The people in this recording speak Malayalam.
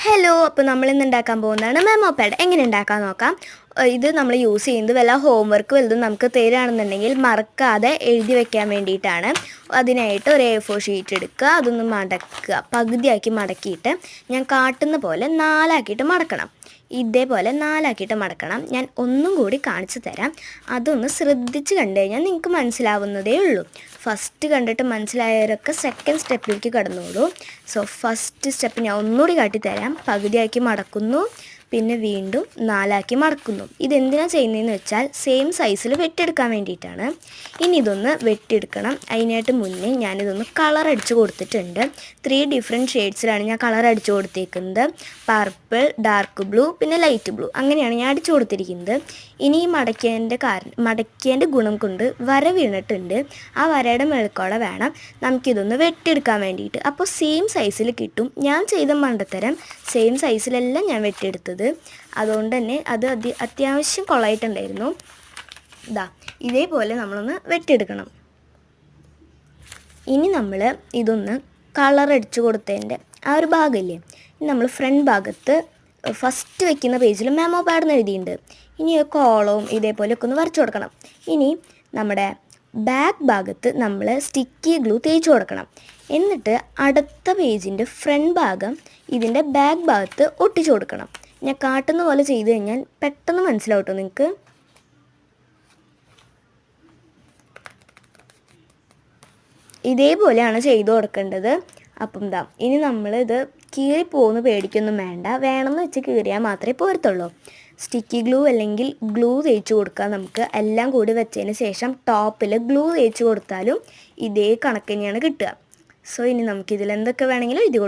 ഹലോ, അപ്പോൾ നമ്മളിന്ന് ഉണ്ടാക്കാൻ പോകുന്നതാണ് മെമോ പാഡ്. എങ്ങനെ ഉണ്ടാക്കാൻ നോക്കാം. ഇത് നമ്മൾ യൂസ് ചെയ്യുന്നത് വല്ല ഹോംവർക്ക് വലുതും നമുക്ക് തരികയാണെന്നുണ്ടെങ്കിൽ മറക്കാതെ എഴുതി വെക്കാൻ വേണ്ടിയിട്ടാണ്. അതിനായിട്ട് ഒരു A4 ഷീറ്റ് എടുക്കുക, അതൊന്ന് മടക്കുക, പകുതിയാക്കി മടക്കിയിട്ട് ഞാൻ കാട്ടുന്ന പോലെ 4ആക്കിയിട്ട് മടക്കണം. ഇതേപോലെ 4ആക്കിയിട്ട് മടക്കണം. ഞാൻ ഒന്നും കൂടി കാണിച്ചു തരാം. അതൊന്ന് ശ്രദ്ധിച്ച് കണ്ടു കഴിഞ്ഞാൽ നിങ്ങൾക്ക് മനസ്സിലാവുന്നതേ ഉള്ളൂ. ഫസ്റ്റ് കണ്ടിട്ട് മനസ്സിലായവരൊക്കെ സെക്കൻഡ് സ്റ്റെപ്പിലേക്ക് കടന്നോളൂ. സോ ഫസ്റ്റ് സ്റ്റെപ്പ് ഞാൻ ഒന്നുകൂടി കാട്ടിത്തരാം. പകുതിയാക്കി മടക്കുന്നു, പിന്നെ വീണ്ടും 4ആക്കി മടക്കുന്നു. ഇതെന്തിനാണ് ചെയ്യുന്നതെന്ന് വെച്ചാൽ സെയിം സൈസിൽ വെട്ടിയെടുക്കാൻ വേണ്ടിയിട്ടാണ്. ഇനി ഇതൊന്ന് വെട്ടിയെടുക്കണം. അതിനായിട്ട് മുന്നേ ഞാനിതൊന്ന് കളർ അടിച്ച് കൊടുത്തിട്ടുണ്ട്. 3 ഡിഫറെൻറ്റ് ഷെയ്ഡ്സിലാണ് ഞാൻ കളർ അടിച്ച് കൊടുത്തേക്കുന്നത്. പർപ്പിൾ, ഡാർക്ക് ബ്ലൂ, പിന്നെ ലൈറ്റ് ബ്ലൂ, അങ്ങനെയാണ് ഞാൻ അടിച്ചു കൊടുത്തിരിക്കുന്നത്. ഇനി ഈ മടക്കിയതിൻ്റെ ഗുണം കൊണ്ട് വര വീണിട്ടുണ്ട്. ആ വരയുടെ മേൽക്കോടെ വേണം നമുക്കിതൊന്ന് വെട്ടിയെടുക്കാൻ വേണ്ടിയിട്ട്. അപ്പോൾ സെയിം സൈസിൽ കിട്ടും. ഞാൻ ചെയ്ത മണ്ടത്തരം സെയിം സൈസിലല്ല ഞാൻ വെട്ടിയെടുത്തത്. അതുകൊണ്ട് തന്നെ അത് അത്യാവശ്യം കൊള്ളായിട്ടുണ്ടായിരുന്നു. ഇതേപോലെ നമ്മളൊന്ന് വെട്ടിയെടുക്കണം. ഇനി നമ്മൾ ഇതൊന്ന് കളർ അടിച്ചു കൊടുത്തതിൻ്റെ ആ ഒരു ഭാഗമില്ലേ, നമ്മൾ ഫ്രണ്ട് ഭാഗത്ത് ഫസ്റ്റ് വെക്കുന്ന പേജിൽ മെമോ പാഡ് എന്ന് എഴുതിയിട്ടുണ്ട്. ഇനി കോളവും ഇതേപോലെയൊക്കെ ഒന്ന് വരച്ചു കൊടുക്കണം. ഇനി നമ്മുടെ ബാക്ക് ഭാഗത്ത് നമ്മൾ സ്റ്റിക്കി ഗ്ലൂ തേച്ച് കൊടുക്കണം. എന്നിട്ട് അടുത്ത പേജിൻ്റെ ഫ്രണ്ട് ഭാഗം ഇതിൻ്റെ ബാക്ക് ഭാഗത്ത് ഒട്ടിച്ചു കൊടുക്കണം. ഞാൻ കാട്ടുന്ന പോലെ ചെയ്ത് കഴിഞ്ഞാൽ പെട്ടെന്ന് മനസ്സിലാവും കേട്ടോ നിങ്ങൾക്ക്. ഇതേപോലെയാണ് ചെയ്തു കൊടുക്കേണ്ടത്. അപ്പം ഇനി നമ്മളിത് കീറിപ്പോകുന്ന പേടിക്കൊന്നും വേണ്ട. വേണമെന്ന് വെച്ച് കീറിയാൽ മാത്രമേ പോരത്തുള്ളൂ. സ്റ്റിക്കി ഗ്ലൂ അല്ലെങ്കിൽ ഗ്ലൂ തേച്ച് കൊടുക്കുക. നമുക്ക് എല്ലാം കൂടി വെച്ചതിന് ശേഷം ടോപ്പിൽ ഗ്ലൂ തേച്ച് കൊടുത്താലും ഇതേ കണക്ക് തന്നെയാണ് കിട്ടുക. സോ ഇനി നമുക്കിതിൽ എന്തൊക്കെ വേണമെങ്കിലും എഴുതി കൊടുക്കാം.